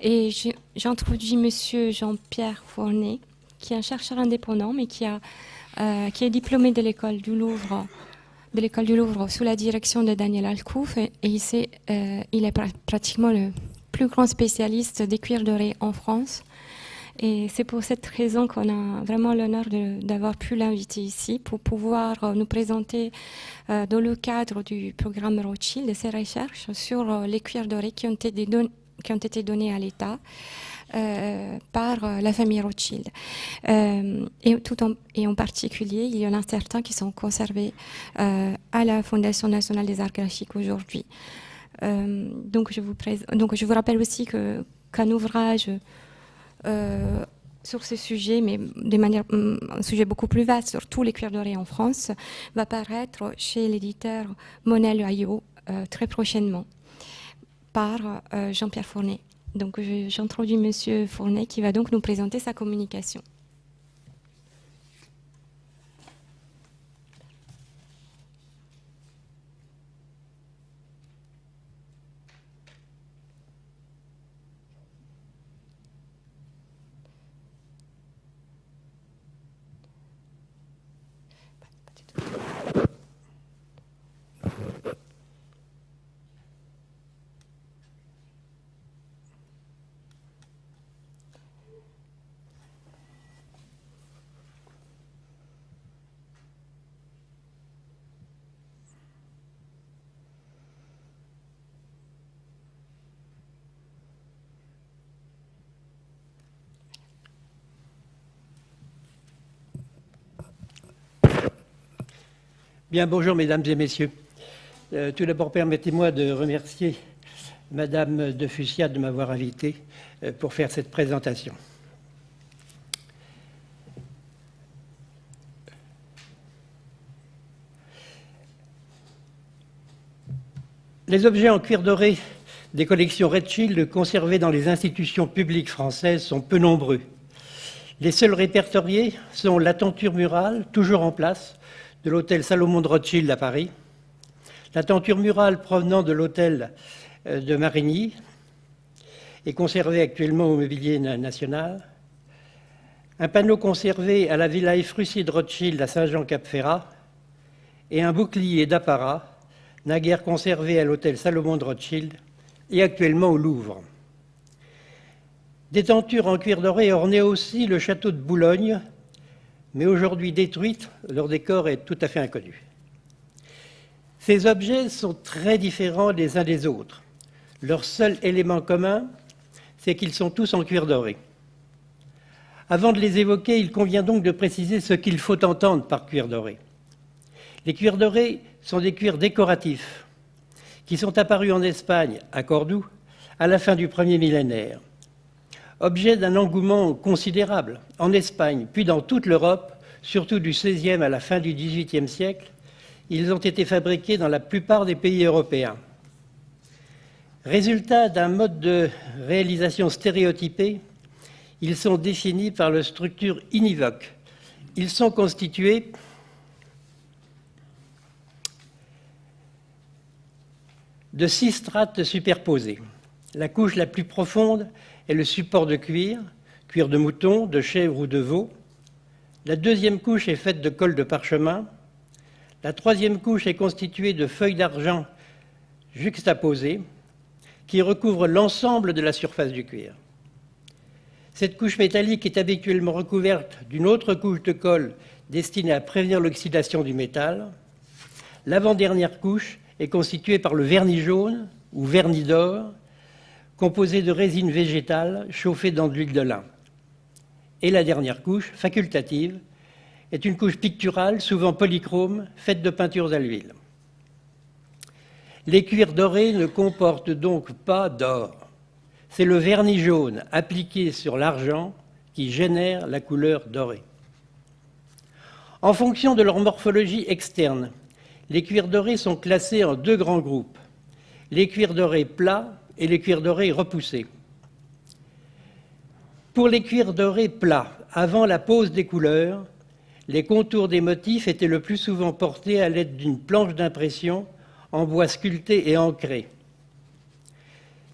Et j'introduis Monsieur Jean-Pierre Fournet, qui est un chercheur indépendant, mais qui est diplômé de l'école du Louvre, sous la direction de Daniel Alcouf. Et il est pratiquement le plus grand spécialiste des cuirs dorés en France. Et c'est pour cette raison qu'on a vraiment l'honneur d'avoir pu l'inviter ici pour pouvoir nous présenter dans le cadre du programme Rothschild ses recherches sur les cuirs dorés qui ont été donnés à l'État par la famille Rothschild. Et en particulier, il y en a certains qui sont conservés à la Fondation nationale des arts graphiques aujourd'hui. Donc je vous rappelle aussi qu'un ouvrage sur ce sujet, mais un sujet beaucoup plus vaste sur tous les cuirs dorés en France, va paraître chez l'éditeur Monel Hayot très prochainement par Jean-Pierre Fournet. Donc j'introduis Monsieur Fournet qui va donc nous présenter sa communication. Bien, bonjour mesdames et messieurs. Tout d'abord, permettez-moi de remercier Madame de Fussiat de m'avoir invité pour faire cette présentation. Les objets en cuir doré des collections Rothschild conservés dans les institutions publiques françaises sont peu nombreux. Les seuls répertoriés sont la tenture murale, toujours en place, de l'hôtel Salomon de Rothschild à Paris, la tenture murale provenant de l'hôtel de Marigny est conservée actuellement au mobilier national, un panneau conservé à la Villa Efrussi de Rothschild à Saint-Jean-Cap-Ferrat et un bouclier d'apparat naguère conservé à l'hôtel Salomon de Rothschild et actuellement au Louvre. Des tentures en cuir doré ornaient aussi le château de Boulogne, mais aujourd'hui détruite, leur décor est tout à fait inconnu. Ces objets sont très différents les uns des autres. Leur seul élément commun, c'est qu'ils sont tous en cuir doré. Avant de les évoquer, il convient donc de préciser ce qu'il faut entendre par cuir doré. Les cuirs dorés sont des cuirs décoratifs qui sont apparus en Espagne, à Cordoue, à la fin du premier millénaire. Objet d'un engouement considérable en Espagne, puis dans toute l'Europe, surtout du XVIe à la fin du XVIIIe siècle, ils ont été fabriqués dans la plupart des pays européens. Résultat d'un mode de réalisation stéréotypé, ils sont définis par leur structure univoque. Ils sont constitués de 6 strates superposées. La couche la plus profonde est le support de cuir de mouton, de chèvre ou de veau. La deuxième couche est faite de colle de parchemin. La troisième couche est constituée de feuilles d'argent juxtaposées qui recouvrent l'ensemble de la surface du cuir. Cette couche métallique est habituellement recouverte d'une autre couche de colle destinée à prévenir l'oxydation du métal. L'avant-dernière couche est constituée par le vernis jaune ou vernis d'or, composé de résine végétale chauffée dans de l'huile de lin. Et la dernière couche, facultative, est une couche picturale, souvent polychrome, faite de peintures à l'huile. Les cuirs dorés ne comportent donc pas d'or. C'est le vernis jaune appliqué sur l'argent qui génère la couleur dorée. En fonction de leur morphologie externe, les cuirs dorés sont classés en 2 grands groupes, les cuirs dorés plats et les cuirs dorés repoussés. Pour les cuirs dorés plats, avant la pose des couleurs, les contours des motifs étaient le plus souvent portés à l'aide d'une planche d'impression en bois sculpté et ancré.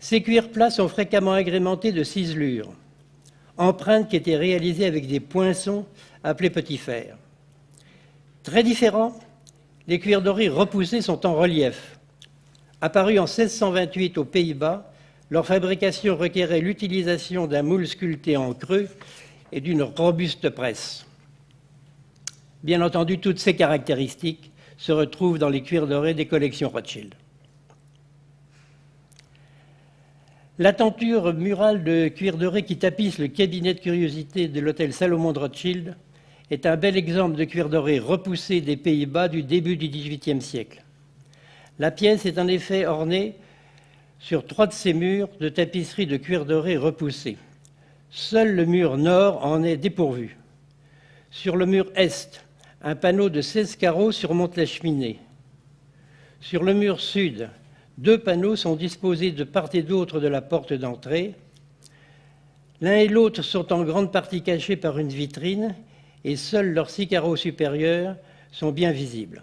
Ces cuirs plats sont fréquemment agrémentés de ciselures, empreintes qui étaient réalisées avec des poinçons appelés petits fers. Très différents, les cuirs dorés repoussés sont en relief. Apparus en 1628 aux Pays-Bas, leur fabrication requérait l'utilisation d'un moule sculpté en creux et d'une robuste presse. Bien entendu, toutes ces caractéristiques se retrouvent dans les cuirs dorés des collections Rothschild. La tenture murale de cuir doré qui tapisse le cabinet de curiosités de l'hôtel Salomon de Rothschild est un bel exemple de cuir doré repoussé des Pays-Bas du début du XVIIIe siècle. La pièce est en effet ornée sur 3 de ses murs de tapisserie de cuir doré repoussé. Seul le mur nord en est dépourvu. Sur le mur est, un panneau de 16 carreaux surmonte la cheminée. Sur le mur sud, 2 panneaux sont disposés de part et d'autre de la porte d'entrée. L'un et l'autre sont en grande partie cachés par une vitrine et seuls leurs 6 carreaux supérieurs sont bien visibles.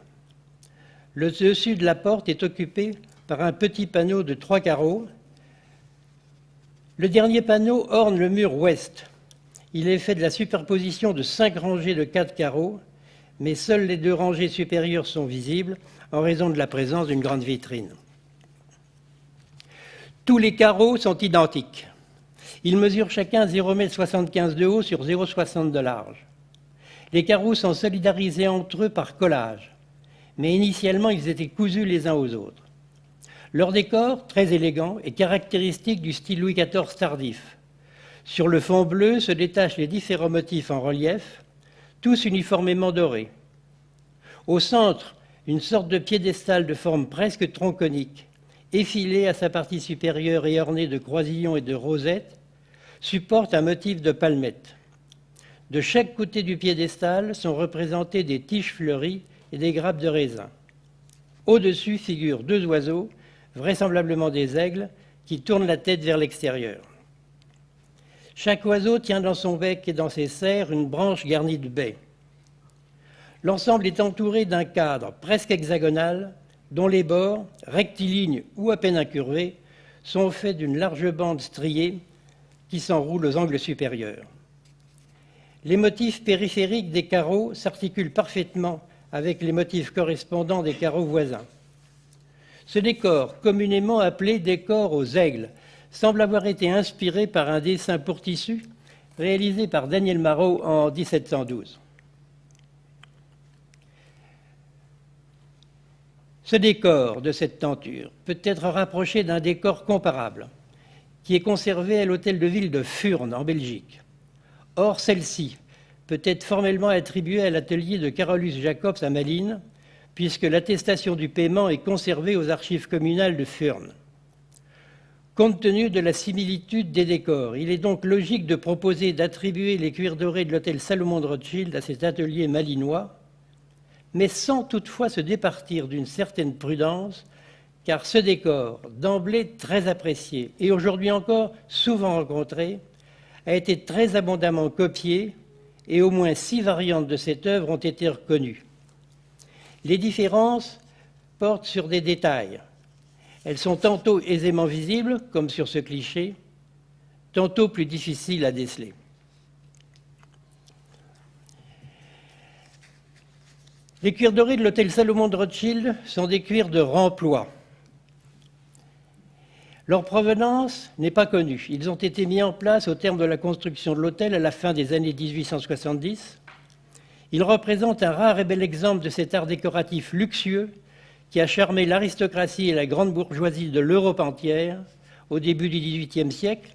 Le dessus de la porte est occupé par un petit panneau de 3 carreaux. Le dernier panneau orne le mur ouest. Il est fait de la superposition de 5 rangées de 4 carreaux, mais seules les 2 rangées supérieures sont visibles en raison de la présence d'une grande vitrine. Tous les carreaux sont identiques. Ils mesurent chacun 0,75 m de haut sur 0,60 m de large. Les carreaux sont solidarisés entre eux par collage, mais initialement ils étaient cousus les uns aux autres. Leur décor, très élégant, est caractéristique du style Louis XIV tardif. Sur le fond bleu se détachent les différents motifs en relief, tous uniformément dorés. Au centre, une sorte de piédestal de forme presque tronconique, effilé à sa partie supérieure et orné de croisillons et de rosettes, supporte un motif de palmette. De chaque côté du piédestal sont représentées des tiges fleuries et des grappes de raisin. Au-dessus figurent 2 oiseaux, vraisemblablement des aigles, qui tournent la tête vers l'extérieur. Chaque oiseau tient dans son bec et dans ses serres une branche garnie de baies. L'ensemble est entouré d'un cadre presque hexagonal, dont les bords, rectilignes ou à peine incurvés, sont faits d'une large bande striée qui s'enroule aux angles supérieurs. Les motifs périphériques des carreaux s'articulent parfaitement avec les motifs correspondants des carreaux voisins. Ce décor, communément appelé décor aux aigles, semble avoir été inspiré par un dessin pour tissu réalisé par Daniel Marot en 1712. Ce décor de cette tenture peut être rapproché d'un décor comparable qui est conservé à l'hôtel de ville de Furnes, en Belgique. Or, celle-ci peut être formellement attribuée à l'atelier de Carolus Jacobs à Malines, puisque l'attestation du paiement est conservée aux archives communales de Furnes. Compte tenu de la similitude des décors, il est donc logique de proposer d'attribuer les cuirs dorés de l'hôtel Salomon de Rothschild à cet atelier malinois, mais sans toutefois se départir d'une certaine prudence, car ce décor, d'emblée très apprécié et aujourd'hui encore souvent rencontré, a été très abondamment copié et au moins 6 variantes de cette œuvre ont été reconnues. Les différences portent sur des détails. Elles sont tantôt aisément visibles, comme sur ce cliché, tantôt plus difficiles à déceler. Les cuirs dorés de l'hôtel Salomon de Rothschild sont des cuirs de remploi. Leur provenance n'est pas connue. Ils ont été mis en place au terme de la construction de l'hôtel à la fin des années 1870. Ils représentent un rare et bel exemple de cet art décoratif luxueux qui a charmé l'aristocratie et la grande bourgeoisie de l'Europe entière au début du XVIIIe siècle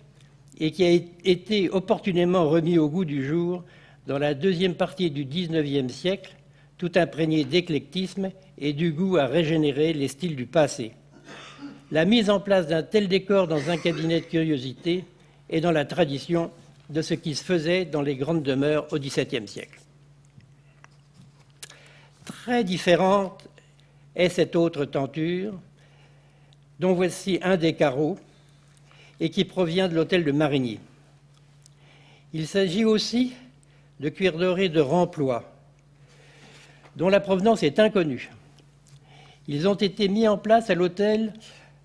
et qui a été opportunément remis au goût du jour dans la deuxième partie du XIXe siècle, tout imprégné d'éclectisme et du goût à régénérer les styles du passé. La mise en place d'un tel décor dans un cabinet de curiosité est dans la tradition de ce qui se faisait dans les grandes demeures au XVIIe siècle. Très différente est cette autre tenture, dont voici un des carreaux et qui provient de l'hôtel de Marigny. Il s'agit aussi de cuir doré de remploi, dont la provenance est inconnue. Ils ont été mis en place à l'hôtel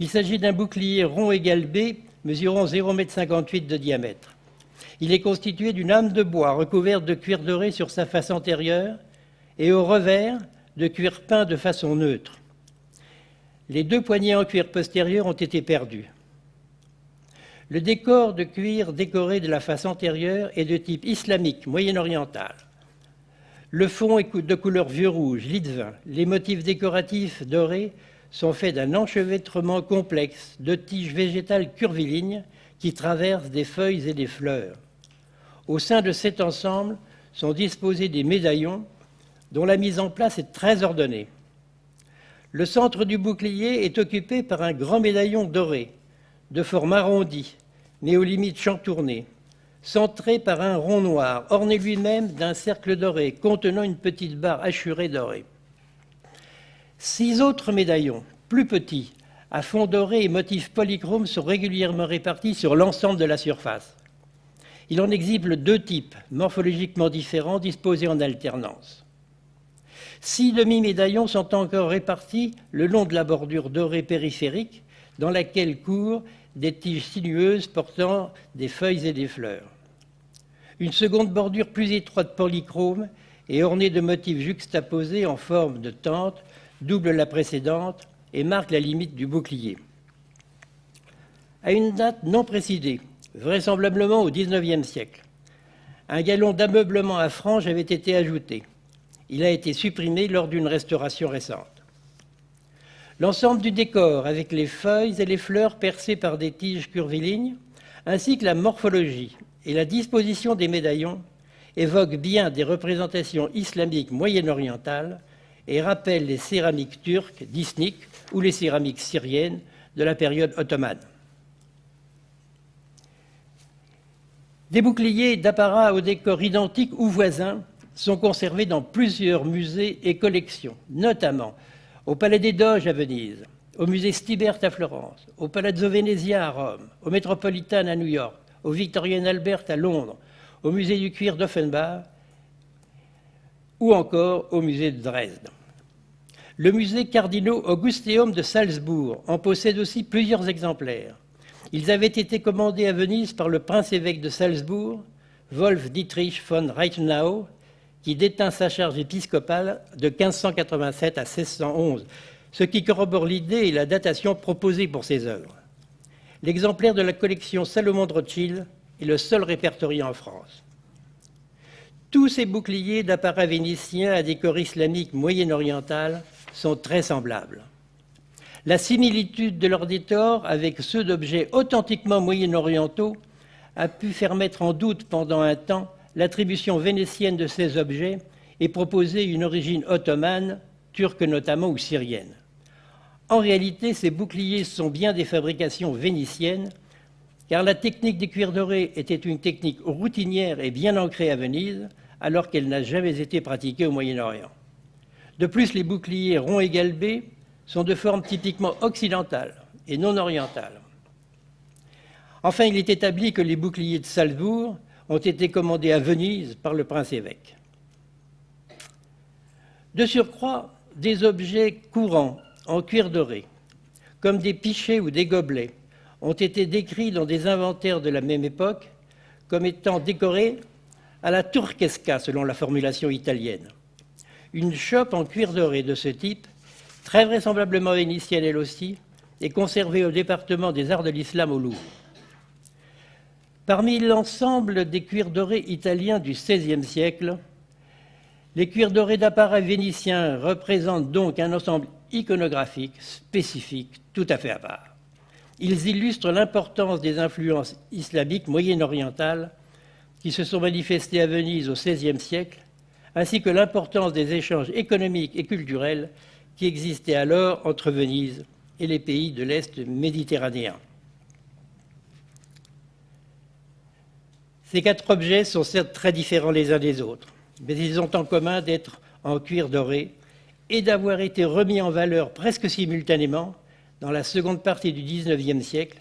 Il s'agit d'un bouclier rond et galbé mesurant 0,58 m de diamètre. Il est constitué d'une lame de bois recouverte de cuir doré sur sa face antérieure et au revers de cuir peint de façon neutre. Les deux poignées en cuir postérieur ont été perdues. Le décor de cuir décoré de la face antérieure est de type islamique, moyen-oriental. Le fond est de couleur vieux rouge, lit de vin. Les motifs décoratifs dorés sont faits d'un enchevêtrement complexe de tiges végétales curvilignes qui traversent des feuilles et des fleurs. Au sein de cet ensemble sont disposés des médaillons dont la mise en place est très ordonnée. Le centre du bouclier est occupé par un grand médaillon doré, de forme arrondie, mais aux limites chantournées, centré par un rond noir, orné lui-même d'un cercle doré, contenant une petite barre hachurée dorée. 6 autres médaillons, plus petits, à fond doré et motifs polychromes, sont régulièrement répartis sur l'ensemble de la surface. Il en existe 2 types, morphologiquement différents, disposés en alternance. 6 demi-médaillons sont encore répartis le long de la bordure dorée périphérique, dans laquelle courent des tiges sinueuses portant des feuilles et des fleurs. Une seconde bordure plus étroite polychrome est ornée de motifs juxtaposés en forme de tente, double la précédente et marque la limite du bouclier. À une date non précisée, vraisemblablement au XIXe siècle, un galon d'ameublement à franges avait été ajouté. Il a été supprimé lors d'une restauration récente. L'ensemble du décor, avec les feuilles et les fleurs percées par des tiges curvilignes, ainsi que la morphologie et la disposition des médaillons, évoquent bien des représentations islamiques moyen-orientales et rappellent les céramiques turques d'Iznik ou les céramiques syriennes de la période ottomane. Des boucliers d'apparat au décor identique ou voisins sont conservés dans plusieurs musées et collections, notamment au Palais des Doges à Venise, au musée Stibert à Florence, au Palazzo Venezia à Rome, au Metropolitan à New York, au Victorian Albert à Londres, au musée du cuir d'Offenbach ou encore au musée de Dresde. Le musée Cardinaux Augusteum de Salzbourg en possède aussi plusieurs exemplaires. Ils avaient été commandés à Venise par le prince-évêque de Salzbourg, Wolf Dietrich von Reichenau, qui détint sa charge épiscopale de 1587 à 1611, ce qui corrobore l'idée et la datation proposée pour ces œuvres. L'exemplaire de la collection Salomon de Rothschild est le seul répertorié en France. Tous ces boucliers d'apparat vénitien à décor islamique moyen-oriental sont très semblables. La similitude de leur décor avec ceux d'objets authentiquement moyen-orientaux a pu faire mettre en doute pendant un temps l'attribution vénitienne de ces objets et proposer une origine ottomane, turque notamment ou syrienne. En réalité, ces boucliers sont bien des fabrications vénitiennes, car la technique des cuirs dorés était une technique routinière et bien ancrée à Venise, alors qu'elle n'a jamais été pratiquée au Moyen-Orient. De plus, les boucliers ronds et galbés sont de forme typiquement occidentale et non orientale. Enfin, il est établi que les boucliers de Salzbourg ont été commandés à Venise par le prince-évêque. De surcroît, des objets courants en cuir doré, comme des pichets ou des gobelets, ont été décrits dans des inventaires de la même époque comme étant décorés à la turquesca, selon la formulation italienne. Une chope en cuir doré de ce type, très vraisemblablement vénitienne elle aussi, est conservée au département des arts de l'islam au Louvre. Parmi l'ensemble des cuirs dorés italiens du XVIe siècle, les cuirs dorés d'appareil vénitiens représentent donc un ensemble iconographique spécifique tout à fait à part. Ils illustrent l'importance des influences islamiques moyen-orientales qui se sont manifestées à Venise au XVIe siècle, ainsi que l'importance des échanges économiques et culturels qui existaient alors entre Venise et les pays de l'Est méditerranéen. Ces 4 objets sont certes très différents les uns des autres, mais ils ont en commun d'être en cuir doré et d'avoir été remis en valeur presque simultanément dans la seconde partie du XIXe siècle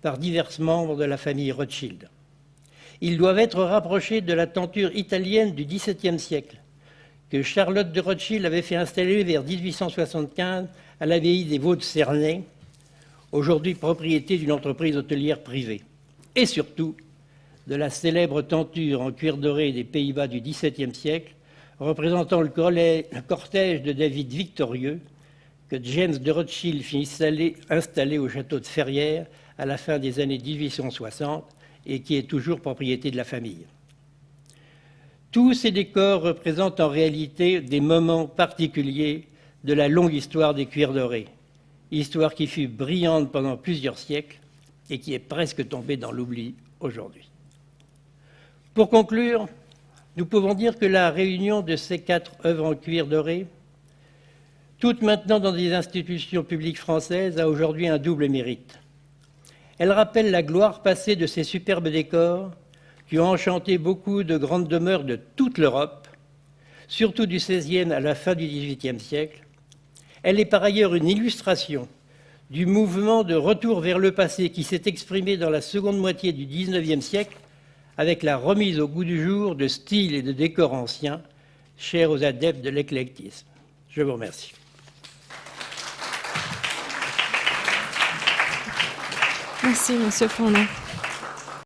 par divers membres de la famille Rothschild. Ils doivent être rapprochés de la tenture italienne du XVIIe siècle, que Charlotte de Rothschild avait fait installer vers 1875 à l'abbaye des Vaux de Cernay, aujourd'hui propriété d'une entreprise hôtelière privée. Et surtout, de la célèbre tenture en cuir doré des Pays-Bas du XVIIe siècle, représentant le cortège de David victorieux, que James de Rothschild fit installer au château de Ferrières à la fin des années 1860 et qui est toujours propriété de la famille. Tous ces décors représentent en réalité des moments particuliers de la longue histoire des cuirs dorés, histoire qui fut brillante pendant plusieurs siècles et qui est presque tombée dans l'oubli aujourd'hui. Pour conclure, nous pouvons dire que la réunion de ces 4 œuvres en cuir doré, toutes maintenant dans des institutions publiques françaises, a aujourd'hui un double mérite. Elle rappelle la gloire passée de ces superbes décors qui ont enchanté beaucoup de grandes demeures de toute l'Europe, surtout du XVIe à la fin du XVIIIe siècle. Elle est par ailleurs une illustration du mouvement de retour vers le passé qui s'est exprimé dans la seconde moitié du XIXe siècle avec la remise au goût du jour de styles et de décors anciens, chers aux adeptes de l'éclectisme. Je vous remercie. Merci, Monsieur Fournet.